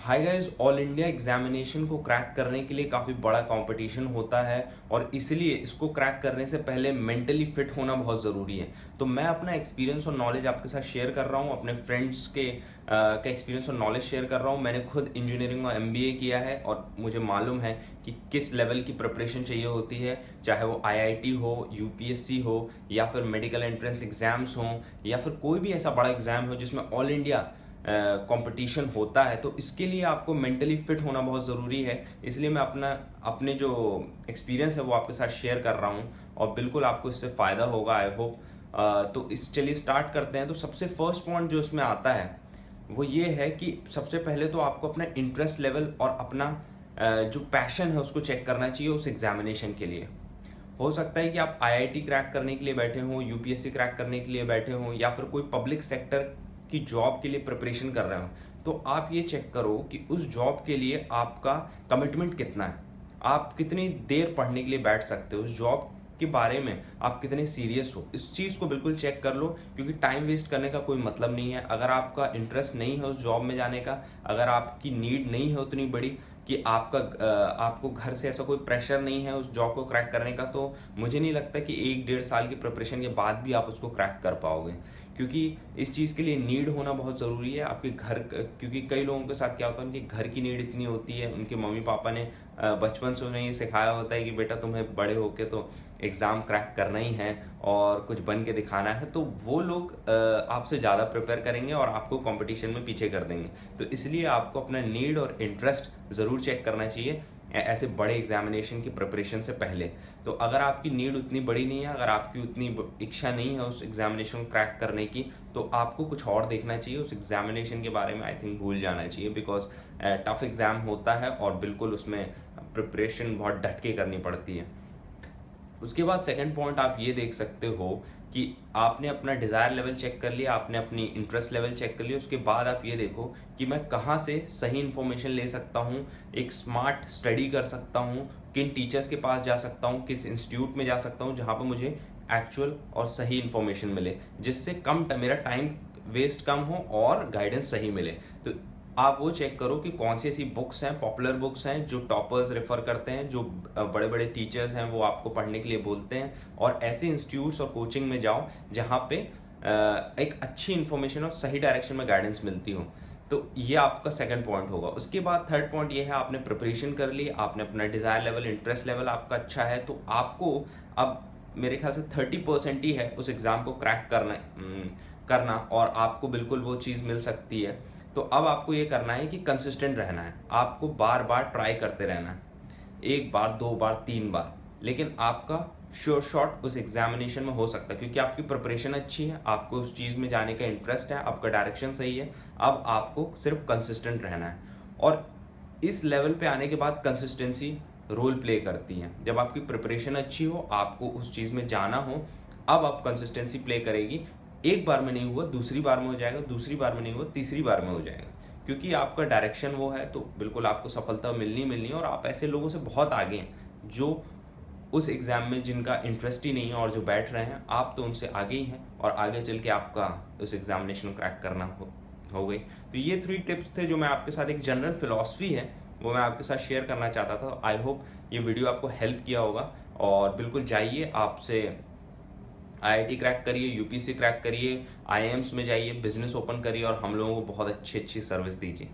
Hi guys, all India examination को crack करने के लिए काफ़ी बड़ा कंपटीशन होता है और इसलिए इसको क्रैक करने से पहले मेंटली फिट होना बहुत ज़रूरी है। तो मैं अपना एक्सपीरियंस और नॉलेज आपके साथ शेयर कर रहा हूँ, अपने फ्रेंड्स का एक्सपीरियंस और नॉलेज शेयर कर रहा हूँ। मैंने खुद इंजीनियरिंग और एमबीए किया है और मुझे मालूम है कि किस लेवल की प्रिपरेशन चाहिए होती है, चाहे वो आईआईटी हो, यूपीएससी हो, या फिर मेडिकल एंट्रेंस एग्जाम्स हों, या फिर कोई भी ऐसा बड़ा एग्जाम हो जिसमें ऑल इंडिया कंपटीशन होता है। तो इसके लिए आपको मेंटली फिट होना बहुत ज़रूरी है। इसलिए मैं अपने जो एक्सपीरियंस है वो आपके साथ शेयर कर रहा हूँ और बिल्कुल आपको इससे फ़ायदा होगा, आई होप। तो इस चलिए स्टार्ट करते हैं। तो सबसे फर्स्ट पॉइंट जो इसमें आता है वो ये है कि सबसे पहले तो आपको अपना इंटरेस्ट लेवल और अपना जो पैशन है उसको चेक करना चाहिए उस एग्जामिनेशन के लिए। हो सकता है कि आप आईआईटी क्रैक करने के लिए बैठे हों, यूपीएससी क्रैक करने के लिए बैठे हों, या फिर कोई पब्लिक सेक्टर की जॉब के लिए प्रिपरेशन कर रहे हो। तो आप ये चेक करो कि उस जॉब के लिए आपका कमिटमेंट कितना है, आप कितनी देर पढ़ने के लिए बैठ सकते हो, उस जॉब के बारे में आप कितने सीरियस हो। इस चीज़ को बिल्कुल चेक कर लो, क्योंकि टाइम वेस्ट करने का कोई मतलब नहीं है। अगर आपका इंटरेस्ट नहीं है उस जॉब में जाने का, अगर आपकी नीड नहीं है उतनी बड़ी कि आपको घर से ऐसा कोई प्रेशर नहीं है उस जॉब को क्रैक करने का, तो मुझे नहीं लगता कि 1-1.5 साल की प्रिपरेशन के बाद भी आप उसको क्रैक कर पाओगे। क्योंकि इस चीज़ के लिए नीड होना बहुत ज़रूरी है आपके घर, क्योंकि कई लोगों के साथ क्या होता है, उनके घर की नीड इतनी होती है, उनके मम्मी पापा ने बचपन से उन्हें ये सिखाया होता है कि बेटा तुम्हें बड़े होके तो एग्ज़ाम क्रैक करना ही है और कुछ बन के दिखाना है। तो वो लोग आपसे ज़्यादा प्रिपेयर करेंगे और आपको कंपटीशन में पीछे कर देंगे। तो इसलिए आपको अपना नीड और इंटरेस्ट ज़रूर चेक करना चाहिए ऐसे बड़े एग्जामिनेशन की प्रिपरेशन से पहले। तो अगर आपकी नीड उतनी बड़ी नहीं है, अगर आपकी उतनी इच्छा नहीं है उस एग्जामिनेशन को क्रैक करने की, तो आपको कुछ और देखना चाहिए। उस एग्जामिनेशन के बारे में आई थिंक भूल जाना चाहिए, बिकॉज टफ एग्ज़ाम होता है और बिल्कुल उसमें प्रिपरेशन बहुत डट के करनी पड़ती है। उसके बाद सेकंड पॉइंट आप ये देख सकते हो कि आपने अपना डिज़ायर लेवल चेक कर लिया, आपने अपनी इंटरेस्ट लेवल चेक कर लिया। उसके बाद आप ये देखो कि मैं कहाँ से सही इन्फॉर्मेशन ले सकता हूँ, एक स्मार्ट स्टडी कर सकता हूँ, किन टीचर्स के पास जा सकता हूँ, किस इंस्टीट्यूट में जा सकता हूँ जहाँ पर मुझे एक्चुअल और सही इन्फॉर्मेशन मिले, जिससे मेरा टाइम वेस्ट कम हो और गाइडेंस सही मिले। तो आप वो चेक करो कि कौन सी ऐसी बुक्स हैं, पॉपुलर बुक्स हैं जो टॉपर्स रेफर करते हैं, जो बड़े बड़े टीचर्स हैं वो आपको पढ़ने के लिए बोलते हैं, और ऐसे इंस्टीट्यूट्स और कोचिंग में जाओ जहाँ पे एक अच्छी इन्फॉर्मेशन और सही डायरेक्शन में गाइडेंस मिलती हो। तो ये आपका सेकंड पॉइंट होगा। उसके बाद थर्ड पॉइंट ये है, आपने प्रिपरेशन कर ली, आपने अपना डिज़ायर लेवल, इंटरेस्ट लेवल आपका अच्छा है, तो आपको अब मेरे ख्याल से 30% ही है उस एग्ज़ाम को क्रैक करना और आपको बिल्कुल वो चीज़ मिल सकती है। तो अब आपको ये करना है कि कंसिस्टेंट रहना है, आपको बार बार ट्राई करते रहना है, एक बार, दो बार, तीन बार, लेकिन आपका श्योर शॉट उस एग्जामिनेशन में हो सकता है, क्योंकि आपकी प्रिपरेशन अच्छी है, आपको उस चीज़ में जाने का इंटरेस्ट है, आपका डायरेक्शन सही है। अब आपको सिर्फ कंसिस्टेंट रहना है, और इस लेवल पे आने के बाद कंसिस्टेंसी रोल प्ले करती है। जब आपकी प्रिपरेशन अच्छी हो, आपको उस चीज़ में जाना हो, अब आप कंसिस्टेंसी प्ले करेगी। एक बार में नहीं हुआ, दूसरी बार में हो जाएगा, दूसरी बार में नहीं हुआ, तीसरी बार में हो जाएगा, क्योंकि आपका डायरेक्शन वो है। तो बिल्कुल आपको सफलता मिलनी मिलनी है, और आप ऐसे लोगों से बहुत आगे हैं जो उस एग्ज़ाम में जिनका इंटरेस्ट ही नहीं है और जो बैठ रहे हैं। आप तो उनसे आगे ही हैं, और आगे चल के आपका उस एग्जामिनेशन क्रैक करना हो गई। तो ये 3 टिप्स थे जो मैं आपके साथ, एक जनरल फिलॉसफी है वो मैं आपके साथ शेयर करना चाहता था। आई होप ये वीडियो आपको हेल्प किया होगा, और बिल्कुल जाइए, आपसे आईआईटी क्रैक करिए, यूपीएससी क्रैक करिए, आईआईएम्स में जाइए, बिजनेस ओपन करिए, और हम लोगों को बहुत अच्छी अच्छी सर्विस दीजिए।